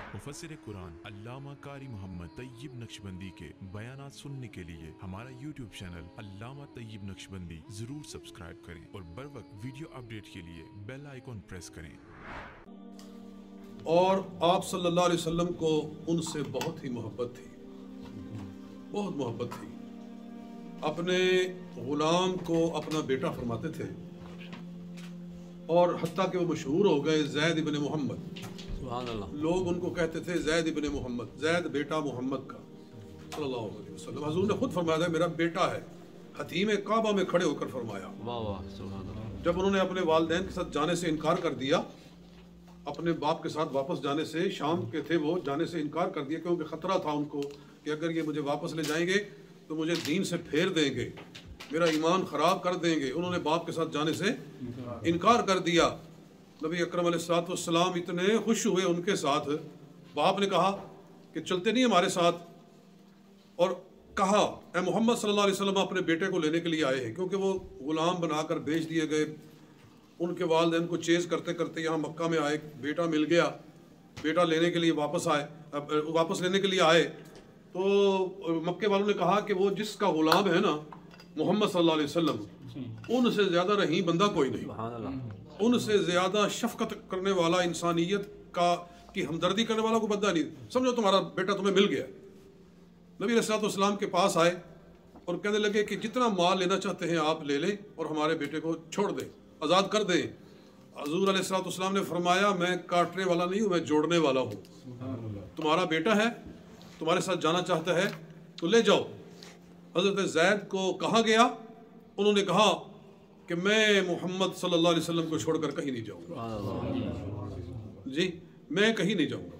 मुफस्सिर कुरान अल्लामा कारी मोहम्मद तैयब नक्शबंदी के बयानात सुनने के लिए हमारा YouTube चैनल अल्लामा तैयब नक्शबंदी जरूर सब्सक्राइब करें और बर वक्त वीडियो अपडेट के लिए बेल आइकॉन प्रेस करें। और आप सल्लल्लाहु अलैहि वसल्लम को उनसे बहुत ही मोहब्बत थी, बहुत मोहब्बत थी। अपने गुलाम को अपना बेटा फरमाते थे और हत्ता कि वो मशहूर हो गए ज़ैद इब्न मोहम्मद। लोग उनको कहते थे ज़ैद इब्न मोहम्मद, ज़ैद बेटा मोहम्मद का सल्लल्लाहु अलैहि वसल्लम। हुज़ूर ने खुद फरमाया था मेरा बेटा है। हतीम काबा में खड़े होकर फरमाया। जब उन्होंने अपने वालिदैन के साथ जाने से इनकार कर दिया, अपने बाप के साथ वापस जाने से, शाम के थे वो, जाने से इनकार कर दिया क्योंकि ख़तरा था उनको कि अगर ये मुझे वापस ले जाएंगे तो मुझे दीन से फेर देंगे, मेरा ईमान ख़राब कर देंगे। उन्होंने बाप के साथ जाने से इनकार कर दिया। नबी अकरम अलैहिस्सलाम इतने खुश हुए उनके साथ। बाप ने कहा कि चलते नहीं हमारे साथ, और कहा ए मोहम्मद सल्लल्लाहु अलैहि वसल्लम अपने बेटे को लेने के लिए आए हैं, क्योंकि वो गुलाम बनाकर बेच दिए गए। उनके वालिदैन को चेज़ करते करते यहाँ मक्का में आए, बेटा मिल गया, बेटा लेने के लिए वापस लेने के लिए आए। तो मक्के वालों ने कहा कि वो जिसका गुलाम है ना मोहम्मद सल्लल्लाहु अलैहि वसल्लम, उनसे ज़्यादा रहीम बंदा कोई नहीं, उनसे ज़्यादा शफकत करने वाला, इंसानियत की हमदर्दी करने वाला कोई बंदा नहीं। समझो तुम्हारा बेटा तुम्हें मिल गया। नबी अलैहिस्सलाम के पास आए और कहने लगे कि जितना माल लेना चाहते हैं आप ले लें और हमारे बेटे को छोड़ दें, आज़ाद कर दें। हुज़ूर अलैहिस्सलाम ने फरमाया मैं काटने वाला नहीं हूँ, मैं जोड़ने वाला हूँ। तुम्हारा बेटा है, तुम्हारे साथ जाना चाहता है तो ले जाओ। हज़रत ज़ैद को कहा गया, उन्होंने कहा कि मैं मोहम्मद सल्लल्लाहु अलैहि वसल्लम को छोड़कर कहीं नहीं जाऊँगा। जी, मैं कहीं नहीं जाऊँगा।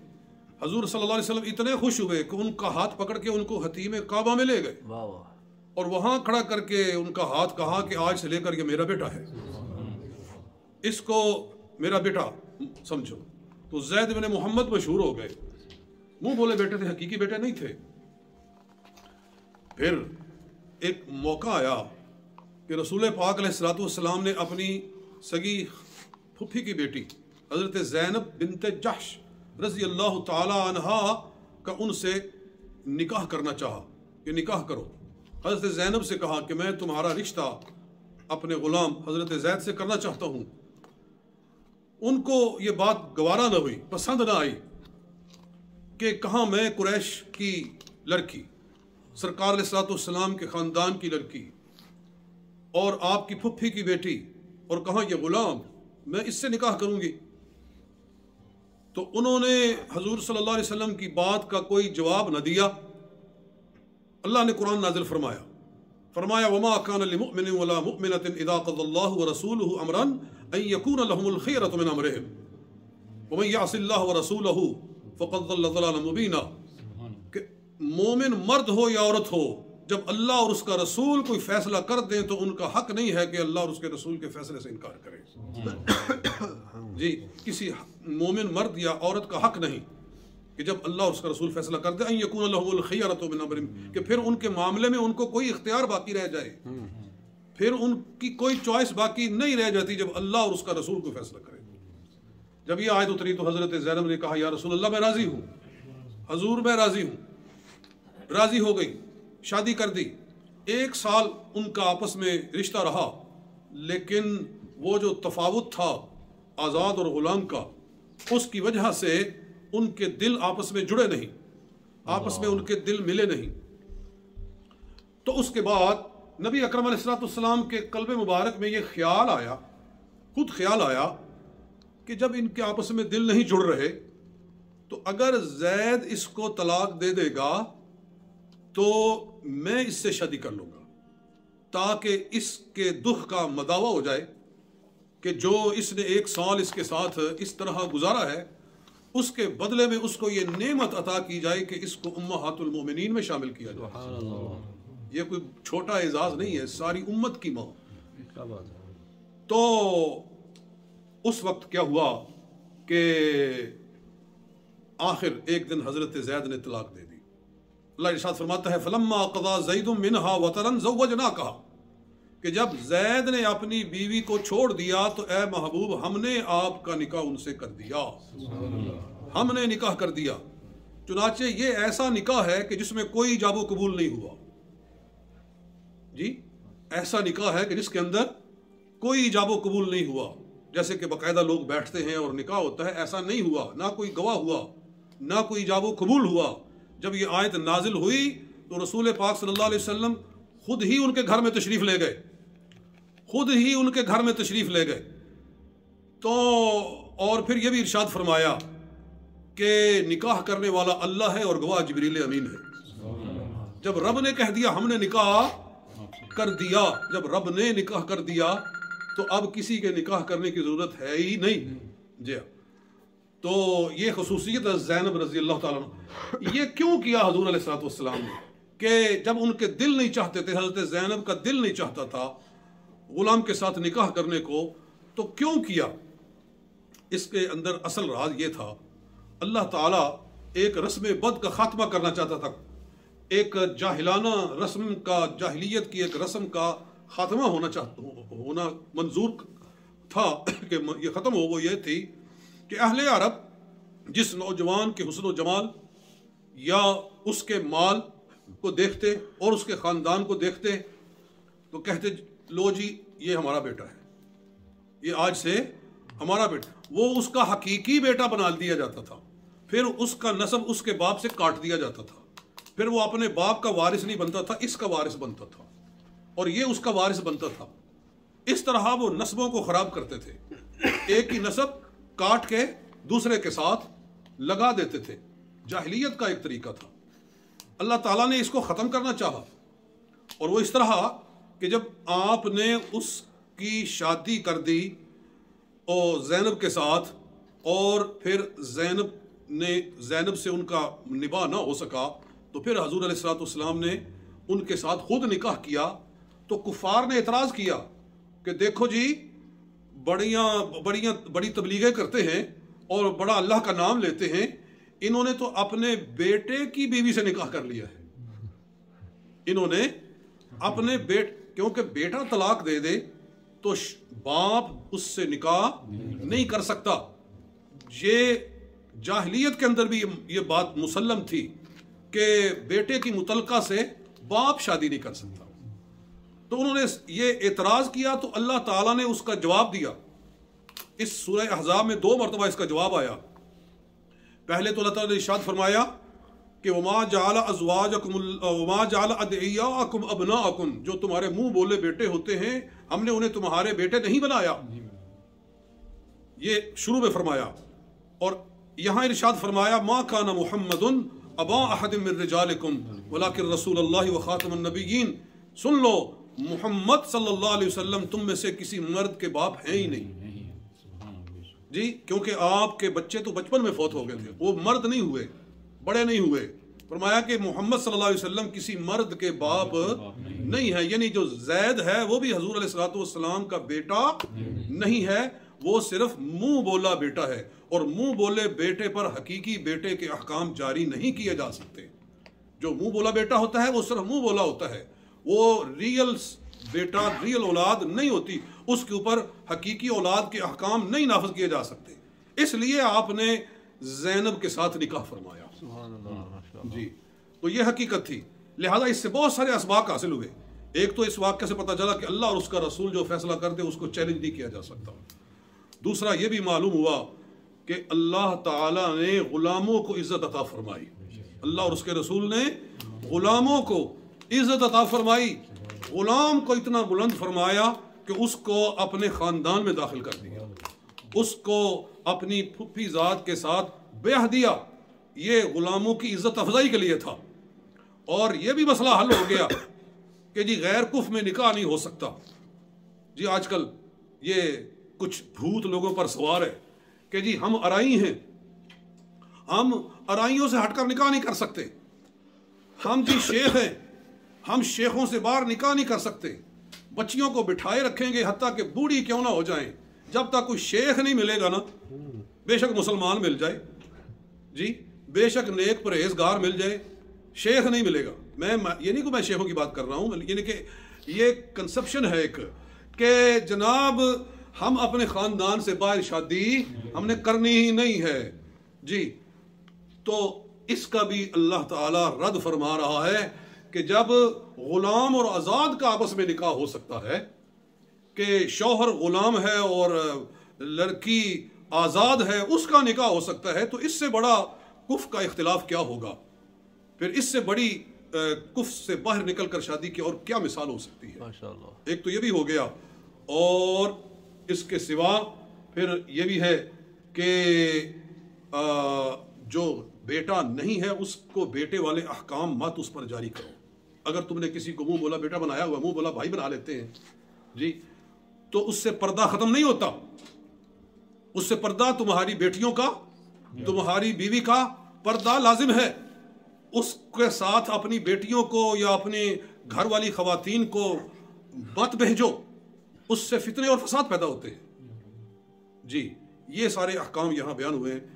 हज़ूर सल्लल्लाहु अलैहि वसल्लम इतने खुश हुए कि उनका हाथ पकड़ के उनको हतीम काबा में ले गए और वहाँ खड़ा करके उनका हाथ कहा कि आज से लेकर ये मेरा बेटा है, इसको मेरा बेटा समझो। तो ज़ैद इब्न मोहम्मद मशहूर हो गए। मुंह बोले बेटे थे, हकीकी बेटे नहीं थे। फिर एक मौका आया कि रसूल पाक अलैहिस्सलाम ने अपनी सगी फुफी की बेटी हज़रत ज़ैनब बिन्त जहश रज़ी अल्लाह ताला अन्हा का उनसे निकाह करना चाहा कि निकाह करो। हज़रत ज़ैनब से कहा कि मैं तुम्हारा रिश्ता अपने ग़ुलाम हज़रत ज़ैद से करना चाहता हूँ। उनको ये बात गवारा न हुई, पसंद न आई कि कहाँ मैं कुरैश की लड़की, सरकार अलैहिस्सलाम के ख़ानदान की लड़की और आपकी फुफ्फी की बेटी, और कहाँ ये ग़ुलाम, मैं इससे निकाह करूँगी। तो उन्होंने हजूर सल्लल्लाहु अलैहि वसल्लम की बात का कोई जवाब न दिया। अल्लाह ने कुरान नाज़िल फरमाया वमा कान लिमुमिनिन वला मुमिनतिन इज़ा क़ज़ल्लाहु व रसूलुहु अमरन अन यकून लहुमुल ख़ियरतु मिन अमरिहिम व मन यअसिल्लाह व रसूलहु फ़क़द ज़ल्ल ज़लालन मुबीना। कि मोमिन मर्द हो या औरत हो, जब अल्लाह और उसका रसूल कोई फैसला कर दें तो उनका हक नहीं है कि अल्लाह और उसके रसूल के फैसले से इनकार करें। जी, किसी मोमिन मर्द या औरत का हक नहीं कि जब अल्लाह और उसका रसूल फैसला कर दे अन यकून लहुमुल ख़ियरतु मिन अमरिहिम, कि फिर उनके मामले में उनको कोई इख्तियार बाकी रह जाए, फिर उनकी कोई चॉइस बाकी नहीं रह जाती जब अल्लाह और उसका रसूल कोई फैसला करे। जब ये आयत उतरी तो हज़रत ज़ैनब ने कहा या रसूल अल्लाह मैं राज़ी हूँ, हजूर मैं राज़ी हूँ। राज़ी हो गई, शादी कर दी। 1 साल उनका आपस में रिश्ता रहा, लेकिन वो जो तफावत था आज़ाद और ग़ुलाम का, उसकी वजह से उनके दिल आपस में जुड़े नहीं, आपस में उनके दिल मिले नहीं। तो उसके बाद नबी अकरम अलैहिस्सलाम के कल्ब मुबारक में ये ख्याल आया, खुद ख्याल आया कि जब इनके आपस में दिल नहीं जुड़ रहे तो अगर ज़ैद इसको तलाक दे देगा तो मैं इससे शादी कर लूँगा, ताकि इसके दुख का मदावा हो जाए कि जो इसने 1 साल इसके साथ इस तरह गुजारा है, उसके बदले में उसको ये नेमत अता की जाए कि इसको उम्महातुल मोमिनीन में शामिल किया जाए। ये कोई छोटा एजाज नहीं है, सारी उम्मत की माँ। तो उस वक्त क्या हुआ कि आखिर एक दिन हज़रत ज़ैद ने तलाक दे दी। अल्लाह इरशाद फरमाता है फलम्मा क़ज़ा ज़ैदुम मिनहा वतरन ज़व्वजनाका, کہ جب زید نے اپنی بیوی کو چھوڑ دیا تو اے محبوب ہم نے آپ کا نکاح ان سے کر دیا، ہم نے نکاح کر دیا۔ چنانچہ یہ ایسا نکاح ہے کہ جس میں کوئی ایجاب و قبول نہیں ہوا، جی ایسا نکاح ہے کہ جس کے اندر کوئی ایجاب و قبول نہیں ہوا، جیسے کہ باقاعدہ لوگ بیٹھتے ہیں اور نکاح ہوتا ہے، ایسا نہیں ہوا، نہ کوئی گواہ ہوا، نہ کوئی ایجاب و قبول ہوا۔ جب یہ آیت نازل ہوئی تو رسول پاک صلی اللہ علیہ وسلم خود ہی ان کے گھر میں تشریف لے گئے، خود ہی ان کے گھر میں تشریف لے گئے تو اور پھر یہ بھی ارشاد فرمایا کہ نکاح کرنے والا اللہ ہے اور گواہ جبریل امین ہے۔ جب رب نے کہہ دیا ہم نے نکاح کر دیا، جب رب نے نکاح کر دیا تو اب کسی کے نکاح کرنے کی ضرورت ہے ہی نہیں۔ جی تو یہ خصوصیت ہے زینب رضی اللہ تعالیٰ عنہ۔ یہ کیوں کیا حضور علیہ الصلوۃ والسلام نے کہ جب ان کے دل نہیں چاہتے تھے، حضرت زینب کا دل نہیں چاہتا تھا غلام کے ساتھ نکاح کرنے کو، تو کیوں کیا؟ اس کے اندر اصل راز یہ تھا، اللہ تعالیٰ ایک رسم بد کا خاتمہ کرنا چاہتا تھا، ایک جاہلانہ رسم کا، جاہلیت کی ایک رسم کا خاتمہ ہونا منظور تھا کہ یہ ختم ہو۔ وہ یہ تھی کہ اہل عرب جس نوجوان کے حسن و جمال یا اس کے مال کو دیکھتے اور اس کے خاندان کو دیکھتے تو کہتے لو جی یہ ہمارا بیٹا ہے، یہ آج سے ہمارا بیٹا۔ وہ اس کا حقیقی بیٹا بنا دیا جاتا تھا، پھر اس کا نسب اس کے باپ سے کاٹ دیا جاتا تھا، پھر وہ اپنے باپ کا وارث نہیں بنتا تھا، اس کا وارث بنتا تھا، اور یہ اس کا وارث بنتا تھا۔ اس طرح وہ نسبوں کو خراب کرتے تھے، ایک ہی نسب کاٹ کے دوسرے کے ساتھ لگا دیتے تھے۔ جاہلیت کا ایک طریقہ تھا، اللہ تعالیٰ نے اس کو ختم کرنا چاہا، اور وہ اس طرح کہ جب آپ نے اس کی شادی کر دی اور زینب کے ساتھ، اور پھر زینب سے ان کا نباہ نہ ہو سکا تو پھر حضور علیہ الصلوۃ والسلام نے ان کے ساتھ خود نکاح کیا، تو کفار نے اعتراض کیا کہ دیکھو جی بڑی تبلیغیں کرتے ہیں اور بڑا اللہ کا نام لیتے ہیں، انہوں نے تو اپنے بیٹے کی بیوی سے نکاح کر لیا ہے، انہوں نے اپنے کیونکہ بیٹا طلاق دے دے تو باپ اس سے نکاح نہیں کر سکتا۔ یہ جاہلیت کے اندر بھی یہ بات مسلم تھی کہ بیٹے کی مطلقہ سے باپ شادی نہیں کر سکتا۔ تو انہوں نے یہ اعتراض کیا تو اللہ تعالیٰ نے اس کا جواب دیا۔ اس سورہ احزاب میں 2 مرتبہ اس کا جواب آیا۔ پہلے تو اللہ تعالیٰ نے ارشاد فرمایا کہ وما جعل ازواجکم وما جعل ادعیاءکم ابناءکم، جو تمہارے منہ بولے بیٹے ہوتے ہیں ہم نے انہیں تمہارے بیٹے نہیں بنایا، یہ شروع میں فرمایا۔ اور یہاں ارشاد فرمایا ما کان محمد ابا احد من رجالکم ولکن رسول اللہ وخاتم النبیین۔ سن لو محمد صلی اللہ علیہ وسلم تم میں سے کسی مرد کے باپ ہیں ہی نہیں جی، کیونکہ آپ کے بچے تو بچپن میں فوت ہو گئے تھے، وہ مرد نہیں ہوئے، بڑے نہیں ہوئے۔ فرمایا کہ محمد صلی اللہ علیہ وسلم کسی مرد کے باپ نہیں ہے، یعنی جو زید ہے وہ بھی حضور علیہ الصلوۃ والسلام کا بیٹا نہیں ہے، وہ صرف منہ بولا بیٹا ہے، اور منہ بولے بیٹے پر حقیقی بیٹے کے احکام جاری نہیں کیے جا سکتے۔ جو منہ بولا بیٹا ہوتا ہے وہ صرف منہ بولا ہوتا ہے، وہ ریئل بیٹا، ریئل اولاد نہیں ہوتی، اس کے اوپر حقیقی اولاد کے احکام نہیں نافذ کیے جا سکتے۔ اس لیے آپ نے زینب کے ساتھ نکاح فرمایا جی، تو یہ حقیقت تھی۔ لہذا اس سے بہت سارے اسباق حاصل ہوئے۔ ایک تو اس واقعے سے پتہ چلا کہ اللہ اور اس کا رسول جو فیصلہ کر دے اس کو چیلنج نہیں کیا جا سکتا۔ دوسرا یہ بھی معلوم ہوا کہ اللہ تعالیٰ نے غلاموں کو عزت عطا فرمائی، اللہ اور اس کے رسول نے غلاموں کو عزت عطا فرمائی، غلام کو اتنا بلند فرمایا کہ اس کو اپنے خاندان میں داخل کر دیا، اس کو اپنی پھپھی ذات کے ساتھ بیعہ دیا۔ یہ غلاموں کی عزت افزائی کے لیے تھا۔ اور یہ بھی مسئلہ حل ہو گیا کہ جی غیر کف میں نکاح نہیں ہو سکتا۔ جی آج کل یہ کچھ بھوت لوگوں پر سوار ہے کہ جی ہم ارائی ہیں، ہم ارائیوں سے ہٹ کر نکاح نہیں کر سکتے، ہم جی شیخ ہیں، ہم شیخوں سے باہر نکاح نہیں کر سکتے، بچیوں کو بٹھائے رکھیں گے حتیٰ کہ بوڑھی کیوں نہ ہو جائیں، جب تک کوئی شیخ نہیں ملے گا نا، بے شک مسلمان مل جائے جی، بے شک نیک پرہیزگار مل جائے، شیخ نہیں ملے گا۔ میں یہ نہیں کہ میں شیخوں کی بات کر رہا ہوں، یعنی کہ ये कंसेप्शन है एक कि जनाब हम अपने ख़ानदान से बाहर शादी हमने करनी ही नहीं है जी। तो इसका भी अल्लाह ताला रद्द फरमा रहा है कि जब गुलाम और आज़ाद का आपस में निकाह हो सकता है, कि शौहर गुलाम है और लड़की आज़ाद है, उसका निकाह हो सकता है, तो इससे बड़ा कुफ का इख्तिलाफ क्या होगा? फिर इससे बड़ी कुफ से बाहर निकल कर शादी की और क्या मिसाल हो सकती है? माशाअल्लाह। एक तो ये भी हो गया, और इसके सिवा फिर ये भी है कि जो बेटा नहीं है उसको बेटे वाले अहकाम मत उस पर जारी करो। अगर तुमने किसी को मुंह बोला बेटा बनाया हुआ, मुंह बोला भाई बना लेते हैं जी, तो उससे पर्दा खत्म नहीं होता। उससे पर्दा तुम्हारी बेटियों का, तुम्हारी बीवी का पर्दा लाजिम है। उसके साथ अपनी बेटियों को या अपनी घर वाली खवातीन को मत भेजो, उससे फितने और फसाद पैदा होते हैं जी। ये सारे अहकाम यहाँ बयान हुए हैं।